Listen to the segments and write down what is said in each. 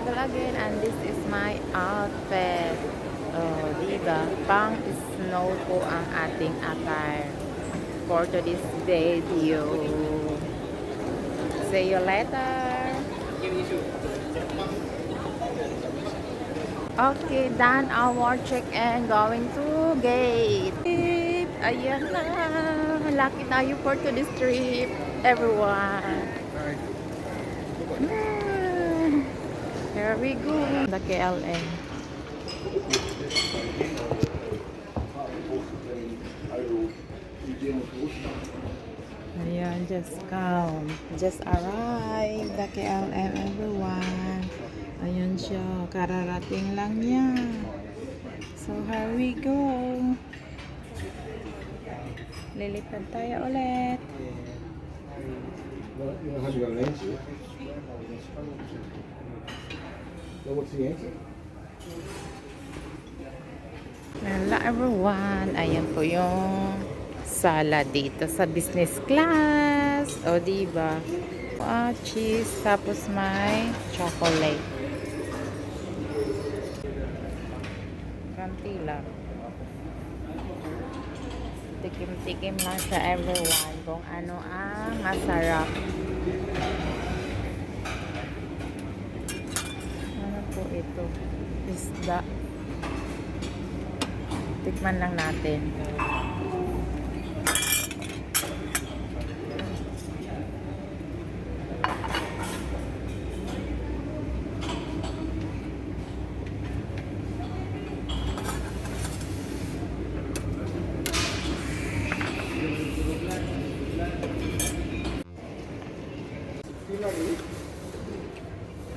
bago again, and this is my outfit. Oh, diba? Pang snow po ang ating attire for today's video. See you later. Okay, done our check-in. Going to gate. Ayan na. Lucky tayo for today's trip, everyone. Here we go. The KLM. Ayan, just come. Just arrived. The KLM, everyone. Ayan siya. Kararating lang niya. So, here we go. Lilipad tayo ulit. Hello everyone. Ayan po yung sala dito sa business class. O diba? Cheese. Tapos may chocolate. Kanti lang. Tikim-tikim lang sa everyone kung ano ang masarap. Ano po ito? Isda. Tikman lang natin.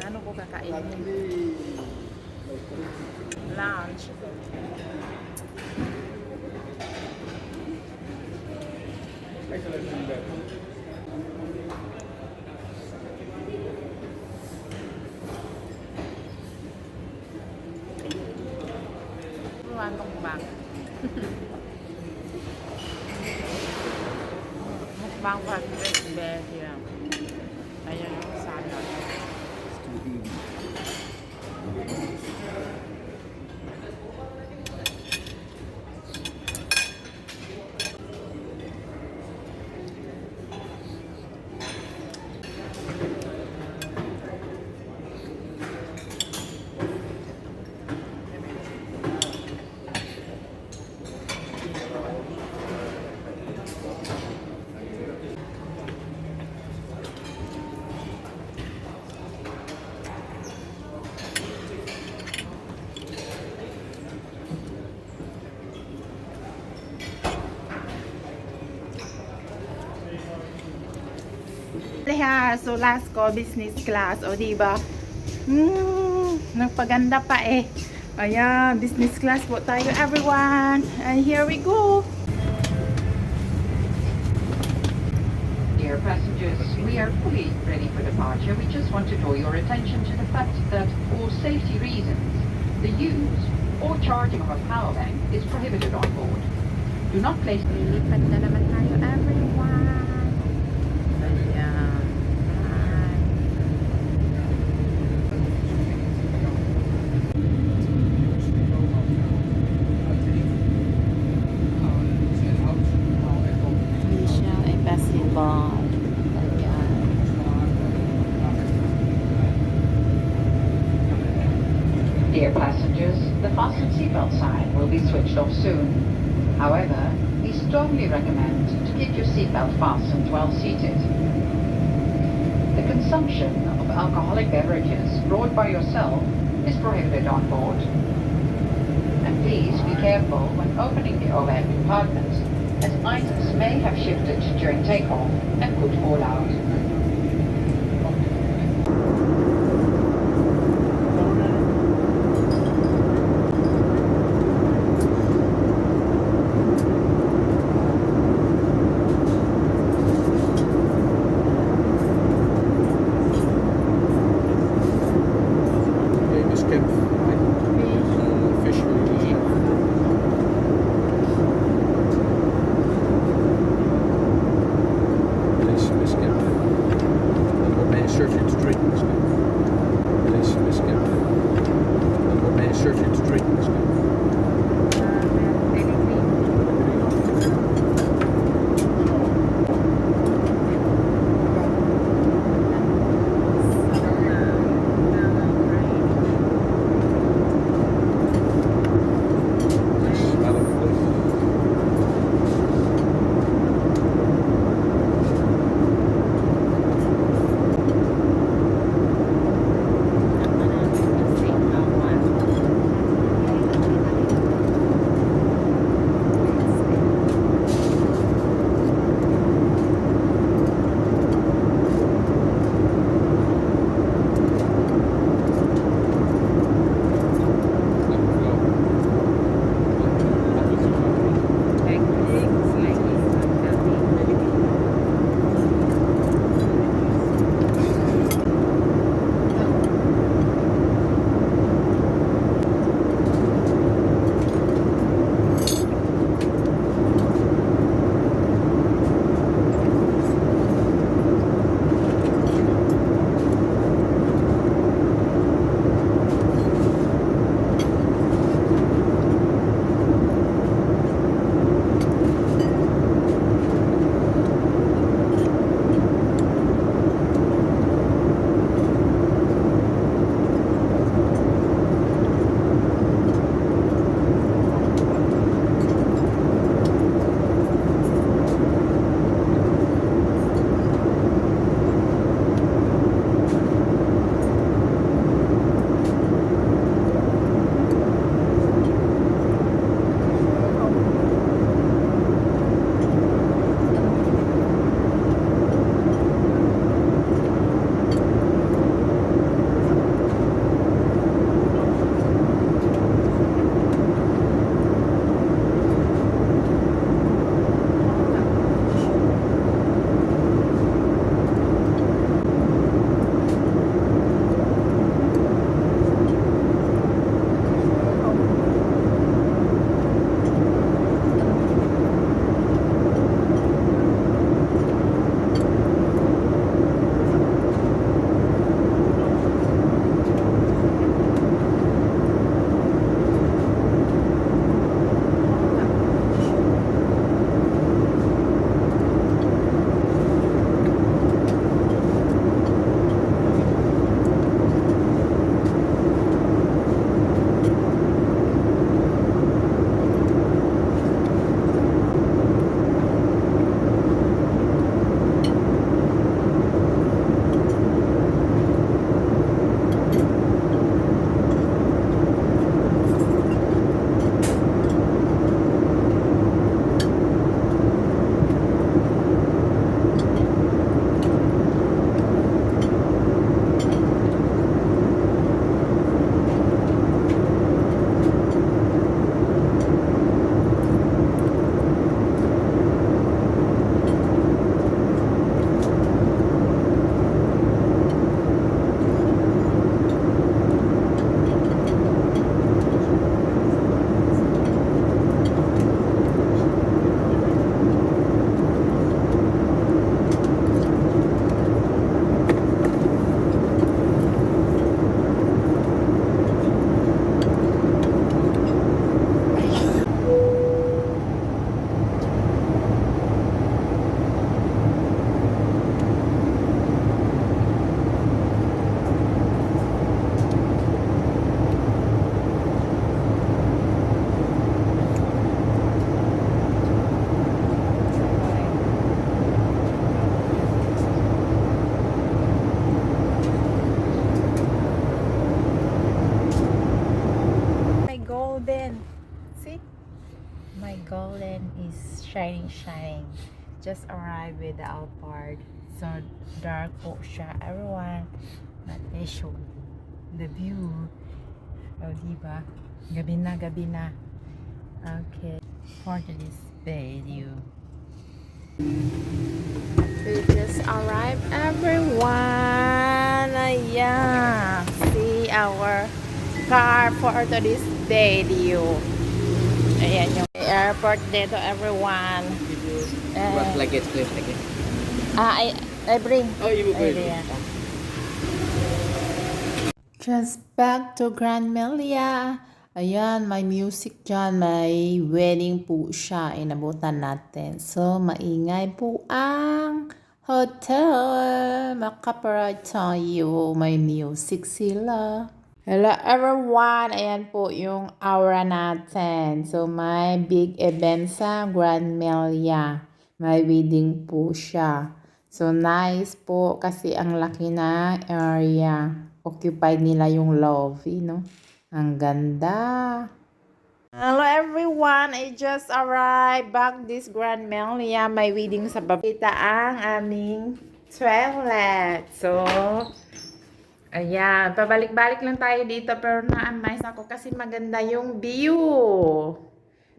Ano ko kakainin? Lunch. Mukbang. Mukbang pa best yan. Ayan yung salad. So last ko, business class. O diba? Nagpaganda pa eh. Ayan, business class po tayo everyone. And here we go. Dear passengers, we are fully ready for departure. We just want to draw your attention to the fact that for safety reasons, the use or charging of a power bank is prohibited on board. Do not place... Lilipad na naman tayo everyone. Ayan. Dear passengers, the fasten seatbelt sign will be switched off soon. However, we strongly recommend to keep your seatbelt fastened while seated. The consumption of alcoholic beverages brought by yourself is prohibited on board. And please be careful when opening the overhead compartment, as items may have shifted during takeoff and could fall out. Please, Miss Kim. golden is shining. Just arrived with the Alphard. So dark po siya, everyone. But they show the view. O, diba? Gabi na. Okay. For this video. We just arrived, everyone. Ayan. See our car for today's video. Ayan yung airport dito, everyone. What luggage, please? Again. I bring. Oh, you will bring. Ayan. Just back to Grand Melia. Ayan, may music dyan. May wedding po siya. Inabutan natin. So, maingay po ang hotel. Makaparad tayo. May music sila. Hello everyone! Ayan po yung aura natin. So, may big event sa Grand Melia. May wedding po siya. So, nice po kasi ang laki na area. Occupied nila yung lobby, no? Ang ganda. Hello everyone! I just arrived back this Grand Melia. May wedding sa babita ang aming toilet. So, ayan. Pabalik-balik lang tayo dito pero na-amaze ako kasi maganda yung view.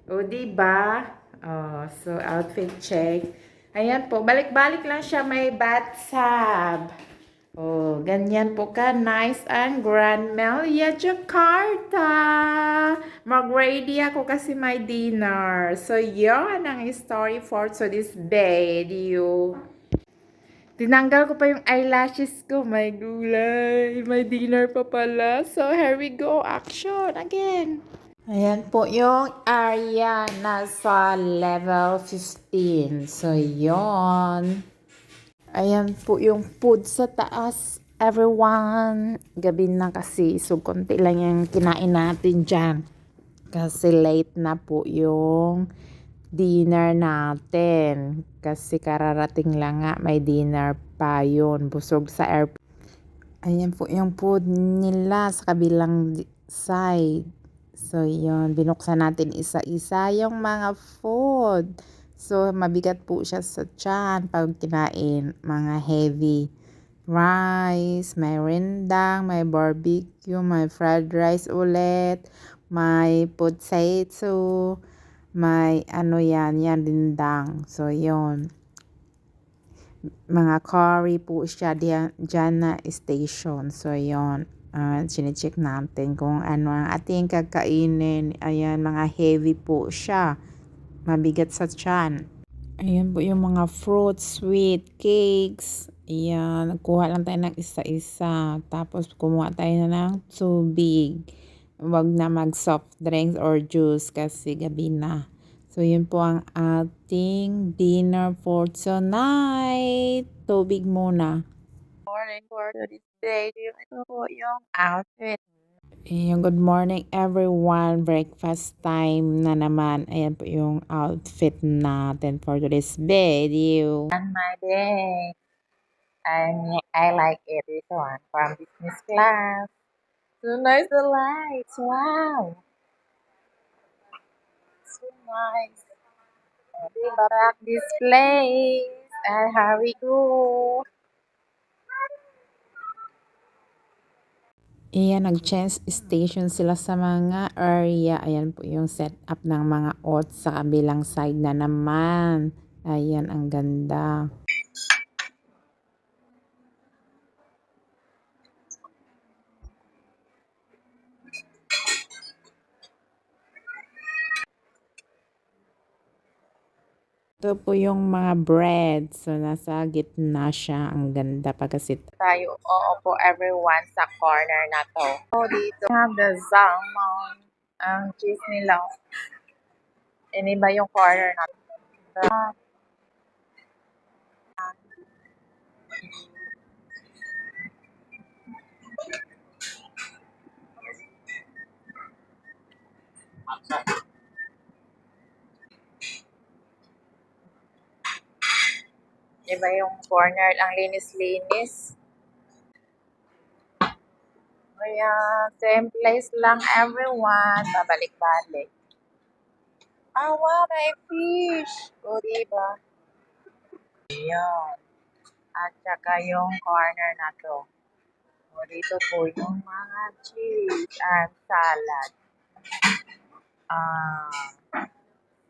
O, diba? Oh, so, outfit check. Ayan po. Balik-balik lang siya. May bathtub. Oh, ganyan po ka. Nice ang Grand Melia, Jakarta. Mag-ready ako kasi may dinner. So, yun ang story for today's video. Tinanggal ko pa yung eyelashes ko. May gulay. May dinner pa pala. So, here we go. Action again. Ayan po yung area. Nasa level 15. So, yun. Ayan po yung food sa taas. Everyone. Gabi na kasi. So, konti lang yung kinain natin dyan. Kasi late na po yung dinner natin. Kasi kararating lang nga. May dinner pa yun. Busog sa airport. Ayan po yung food nila sa kabilang side. So, yun. Binuksan natin isa-isa yung mga food. So, mabigat po siya sa tiyan pag kinain. Mga heavy rice, may rendang, may barbecue, may fried rice ulit, may potato, may ano yan rendang. So, yun. Mga curry po siya dyan na station. So, yun. Sinicheck natin kung ano ang ating kakainin. Ayan, mga heavy po siya. Mabigat sa tiyan. Ayan po yung mga fruits, sweet, cakes. Ayan, nagkuha lang tayo ng isa-isa. Tapos kumuha tayo ng tubig. Huwag na mag soft drinks or juice kasi gabi na. So, yun po ang ating dinner for tonight. Tubig muna. Morning for this day. Ito po yung outfit. Ayan, good morning everyone. Breakfast time na naman. Ayan po yung outfit natin for today's video. On my day. I like it. This one from business class. So nice the lights. Wow. So nice. Back this place. And here we go. Ayan, nag-change station sila sa mga area. Ayan po yung setup ng mga oats sa kabilang side na naman. Ayan, ang ganda. Ito po yung mga bread. So, nasa gitna siya. Ang ganda pagkasit. Tayo, oo po everyone sa corner na to. So, dito have the salmon. Ang cheese nila. Iniba yung corner na to. Iba yung corner. Ang linis-linis. Ayan, same place lang everyone. Babalik-balik. Ah, wow, may fish. O, diba? Ayan. At saka yung corner na to. O, dito po yung mga cheese and salad.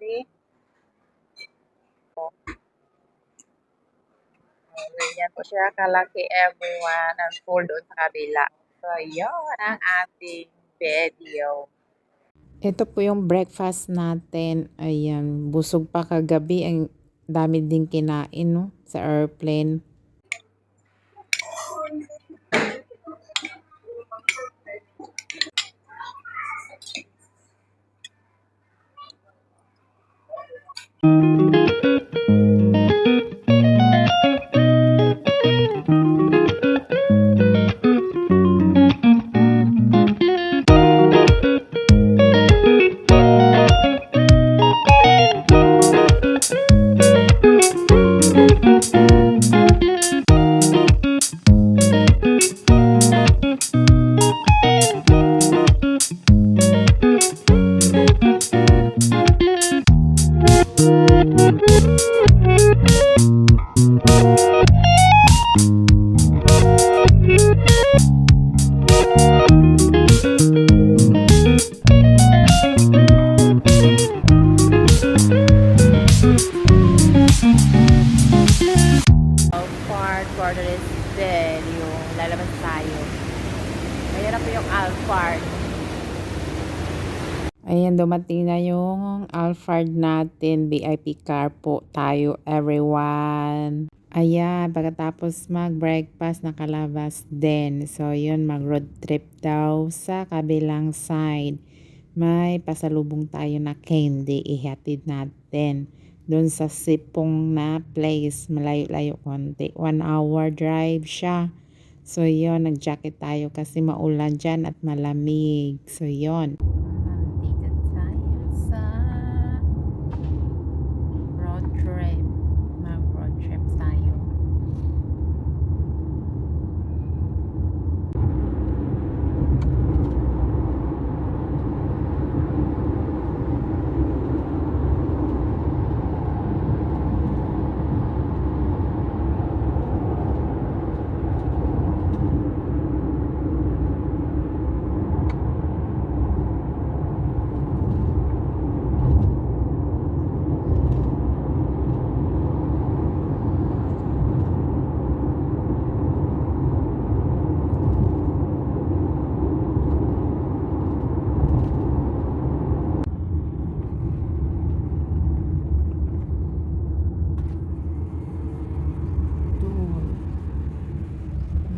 See? Ganyan po siya kalaki everyone and full doon sa kabila. So, yun ang ating video. Ito po yung breakfast natin. Ayan, busog pa kagabi. Ang dami din kinain, no? Sa airplane. Alphard, borderless din, yung lalabas tayo. Ayan na po yung Alphard. Ayan, dumating na yung Alphard natin. VIP car po tayo, everyone. Ayan, pagkatapos mag-breakfast, nakalabas din. So, yun, mag-road trip daw sa kabilang side. May pasalubong tayo na candy, ihatid natin. Doon sa sipong na place, malayo-layo konti. 1 hour drive siya. So, yun, nag-jacket tayo kasi maulan dyan at malamig. So, yun. Nandito tayo sa road trip. Mag-road trip tayo. Tour.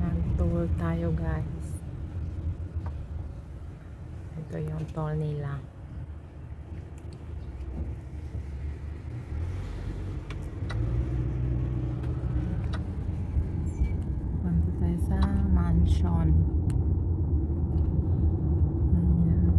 Nag-tour tayo, guys. Ito yung tour nila. Punta tayo sa mansion. Ayan.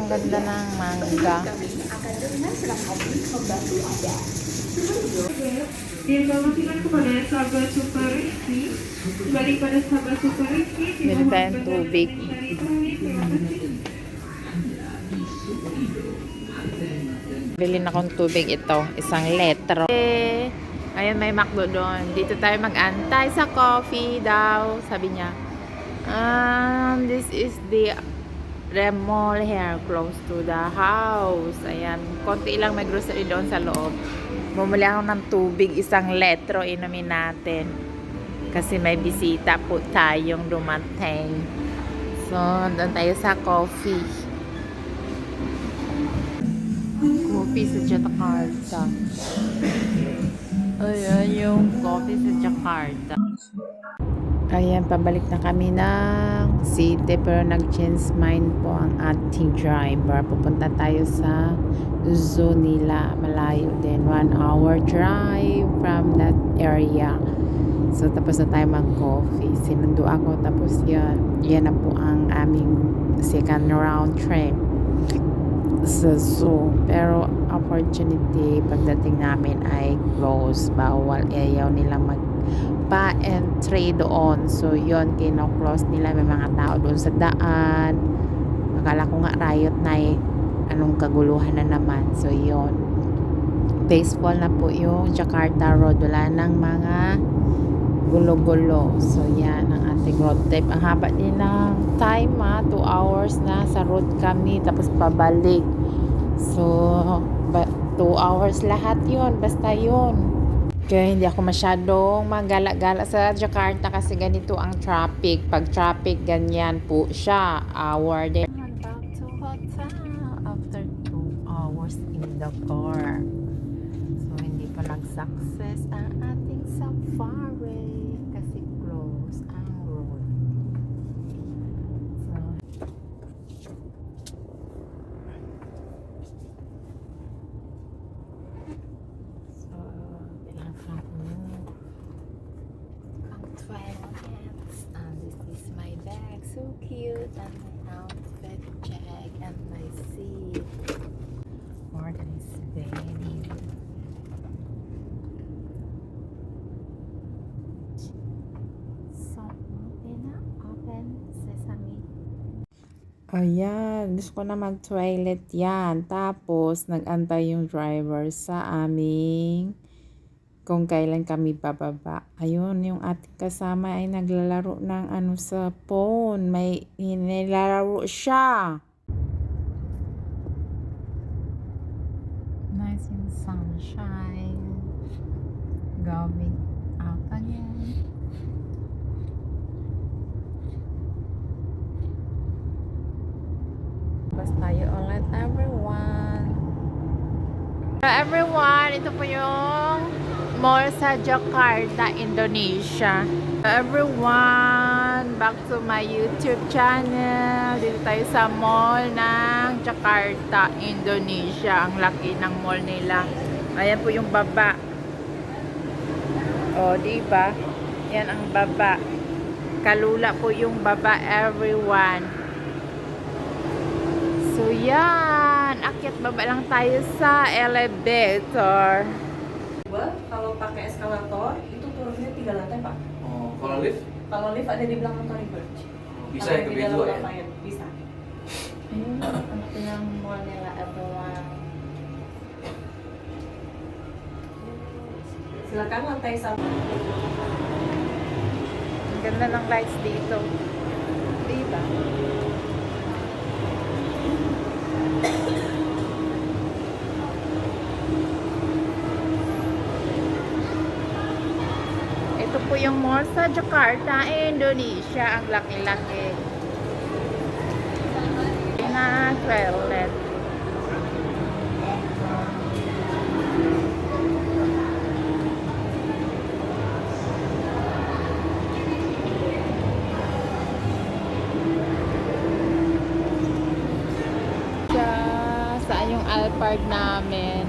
Ang ganda ng manga. Informasikan kepada sahabat Super Rizky, balik pada sahabat Super Rizky, Bili tayong tubig. Bili na akong tubig ito. Isang letro. Ayun, may McDo doon. Dito tayo mag-antay sa coffee daw. Sabi niya. This is the mall here close to the house. Ayan. Konti lang may grocery doon sa loob. Bumili ako ng tubig. Isang letro. Inumin natin. Kasi may bisita po tayong dumating. So, doon tayo sa coffee. Coffee sa Jakarta. Ayan yung coffee sa Jakarta. Ayan, pabalik na kami ng city pero nag-change mind po ang ating driver. Pupunta tayo sa zoo nila. Malayo din. 1 hour drive from that area. So, tapos na tayo mag-coffee. Sinundo ako. Tapos yan. Yan na po ang aming second round trip sa zoo. Pero opportunity pagdating namin ay close. Bawal. Ayaw nila pa-entry doon. So, yon kino-close nila. May mga tao doon sa daan. Akala ko nga riot na eh. Anong kaguluhan na naman. So, yon baseball na po yung Jakarta Road. Wala ng mga gulo-gulo. So, yan ang ating road trip. Ang haba din ng time 2 hours na sa road kami. Tapos pabalik. So, 2 hours lahat yon. Basta yon. Kaya hindi ako masyadong magala-gala sa Jakarta kasi ganito ang traffic. Pag traffic, ganyan po siya. Hour din. Back to hotel after 2 hours in the car. So, hindi pa nag-success ang ating safari kasi close ang road. So, ilang franc mo? Ang toilets. And this is my bag. So cute. And my outfit check. And my seat. Order is ready. So, open sesame. Ayan, gusto ko na mag-toilet yan. Tapos, nag-antay yung driver sa aming kung kailan kami bababa. Ayun, yung ating kasama ay naglalaro ng sa phone. May nilalaro siya. Nice yung sunshine. Going out again. Bas tayo ulit, everyone. Everyone, ito po yung mall sa Jakarta, Indonesia. Everyone, back to my YouTube channel. Dito tayo sa mall ng Jakarta, Indonesia. Ang laki ng mall nila. Ayan po yung baba. O, diba? Yan ang baba. Kalula po yung baba, everyone. So, yan. Akyat baba lang tayo sa elevator. Kalau pakai eskalator, itu turunnya 3 lantai, Pak. Oh, kalau lift Kalau lift ada di belakang Tory Burch. bisa Kalau ya ke di dalam Betua ya? Lafayette, bisa. Ayun, ang pinang mall nila, everyone. Silakan lantai 1. Ang ganda ng lights dito. Diba? Ito po yung mall sa Jakarta, Indonesia. Ang laki-laki. Na toilet. Saan yung Alphard namin?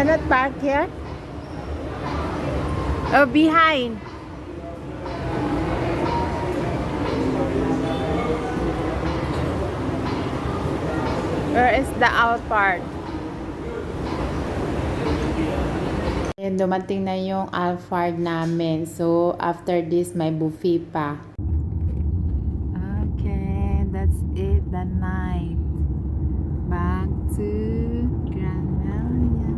Cannot park here? Oh, behind. Where is the out part? Ayan, dumating na yung Alphard namin. So, after this, may buffet pa. Okay, that's it, the night. Back to Grand Melia.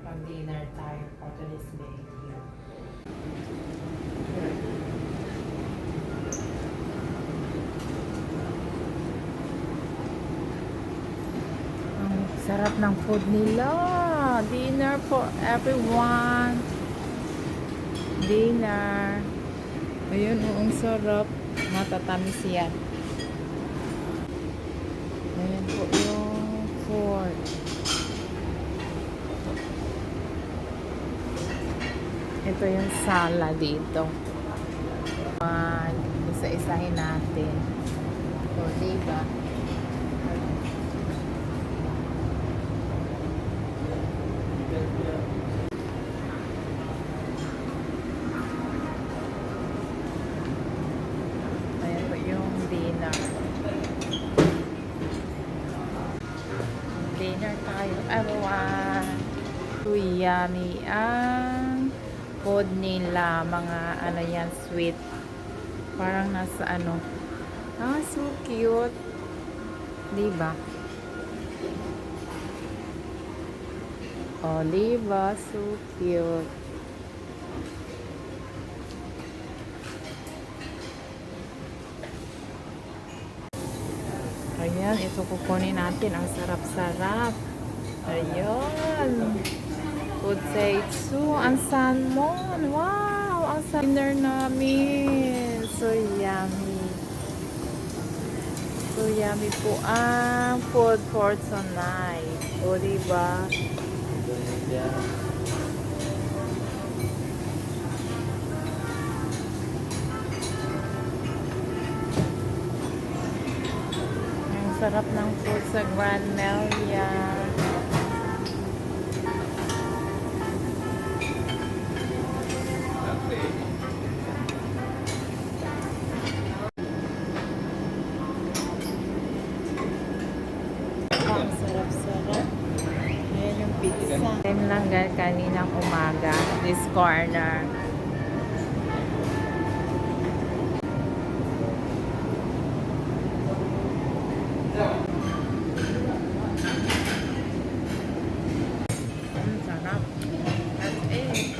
Pag-dinner tayo for today's day here. Ang sarap ng food nila. Dinner for everyone. Dinner. Ayun, ang sarap. Matatamis yan. Ayan po yung food. Ito yung sala dito. Isa-isahin natin. O, diba? Ayan po yung dinner. Dinner tayo, everyone. So yummy ang food nila. Mga ano yan, sweet. Parang nasa ano. Ah, so cute. Diba? Oh, diba? So cute. Ayan, ito kukunin natin. Ang sarap-sarap. Ayan. Potato. Ang salmon. Wow! Ang dinner namin. So yummy. So yummy po ang food for tonight. O, diba? Ang sarap ng food sa Grand Melia. Ang sarap-sarap. Ayan yung pizza. Time lang kaninang umaga. This corner. Ang sarap. That's it.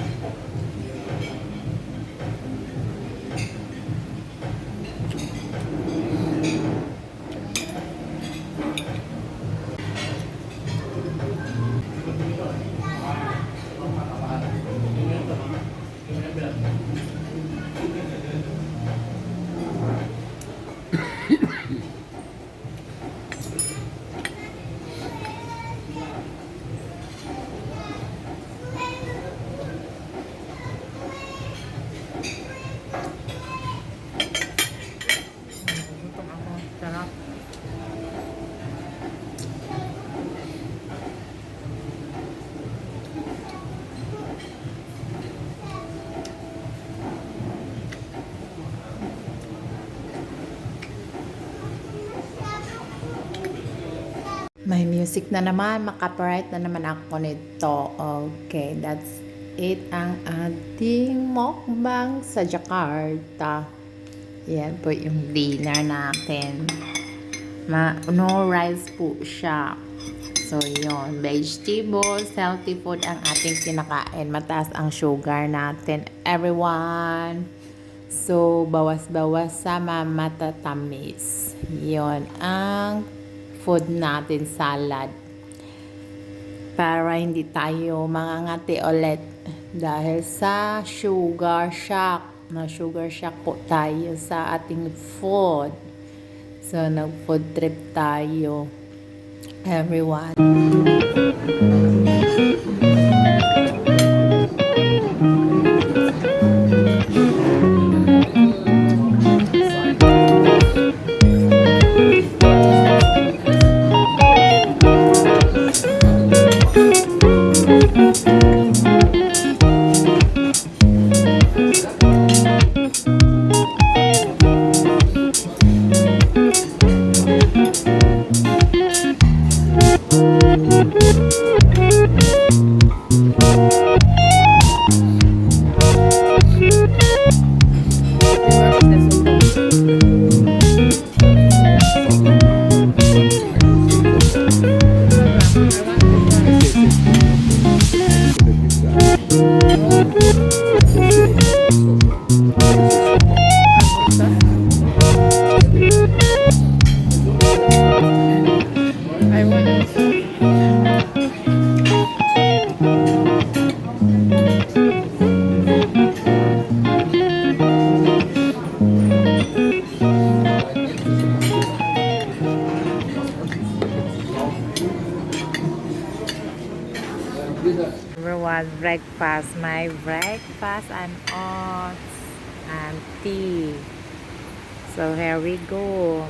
Gutom ako. Sarap. May music na naman. Maka-copyright na naman ako nito. Okay, that's it ang ating mukbang sa Jakarta. Yan po yung dinner natin. No rice po siya. So, yun. Vegetables, healthy food ang ating kinakain. Mataas ang sugar natin. Everyone. So, bawas-bawas sa matatamis. Yun ang food natin, salad. Para hindi tayo mangangati ulit dahil sa sugar shock. Na sugar shock po tayo sa ating food. So, nag-food trip tayo. Everyone. breakfast. My breakfast and oats and tea. So here we go.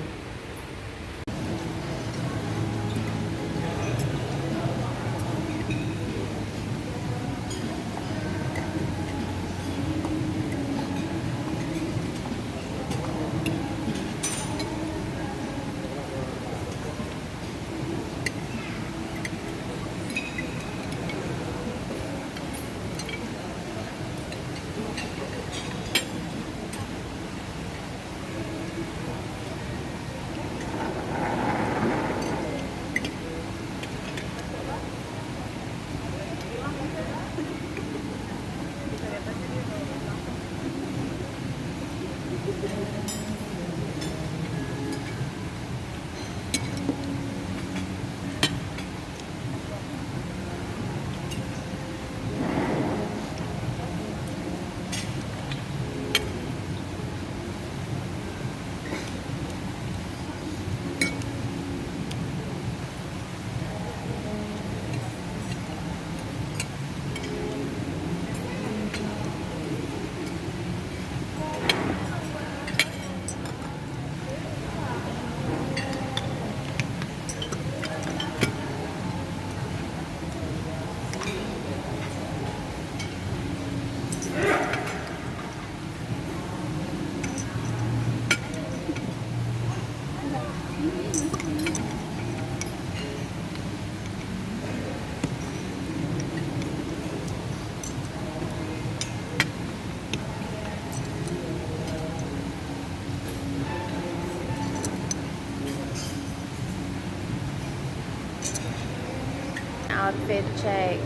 Outfit check.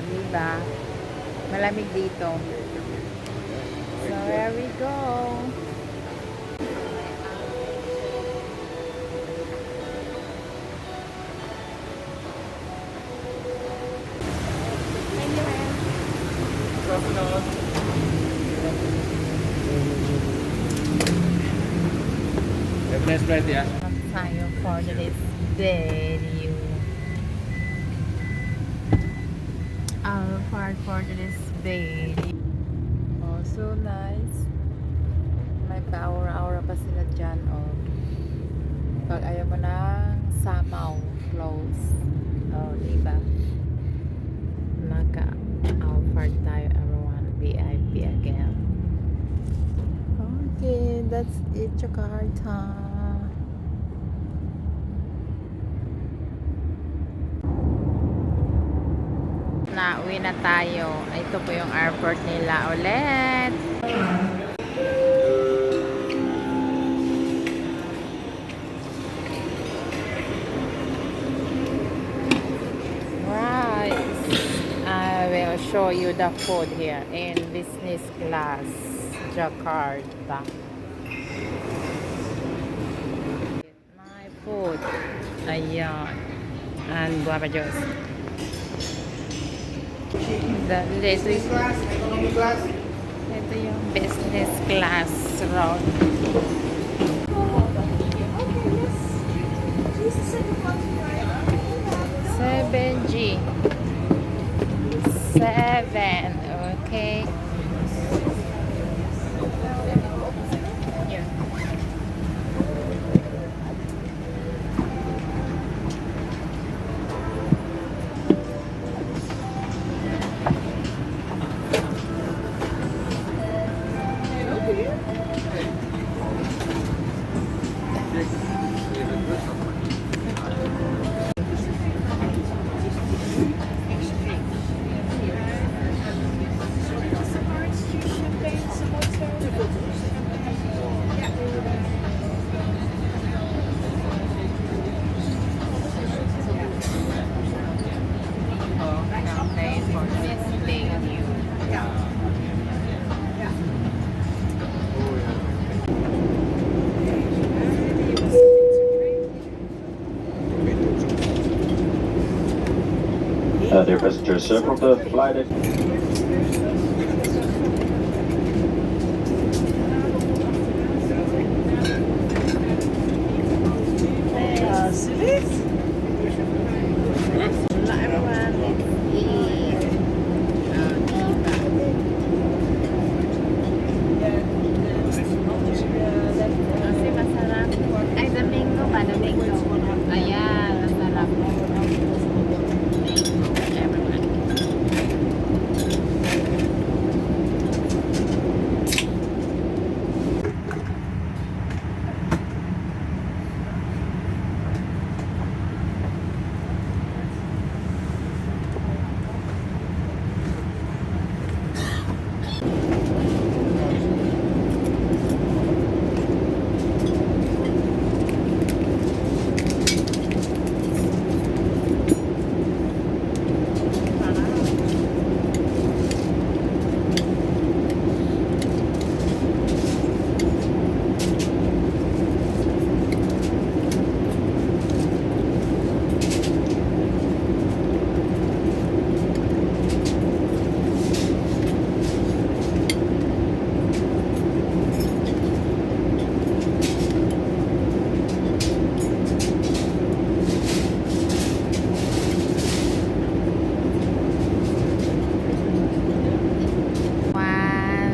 Diba? Malamig dito. So, here we go. Bless bread, yeah. Tayo for this video. Our part for this video. Oh, so nice. May pa-aura-aura pa sila dyan. Oh. Pag ayaw mo ng samaw clothes. Oh, diba? Naka-part tayo, everyone. VIP again. Okay, that's it, Jakarta. Nauwi na tayo. Ito po yung airport nila ulit. Right. I will show you the food here in business class, Jakarta. My food. Ayan. And guava juice. Ito yung business class route. 7G. 7. Okay. Dear passengers, from the flight.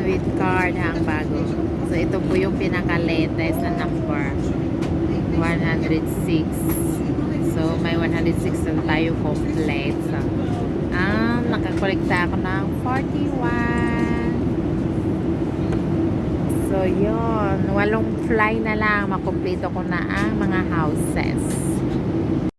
with card ha, ang bago. So, ito po yung pinaka-latest na number. 106. So, may 106 na tayo complete. So, nakakolekta ako ng 41. So, yun. 8 fly na lang. Makumpleto ko na ang mga houses.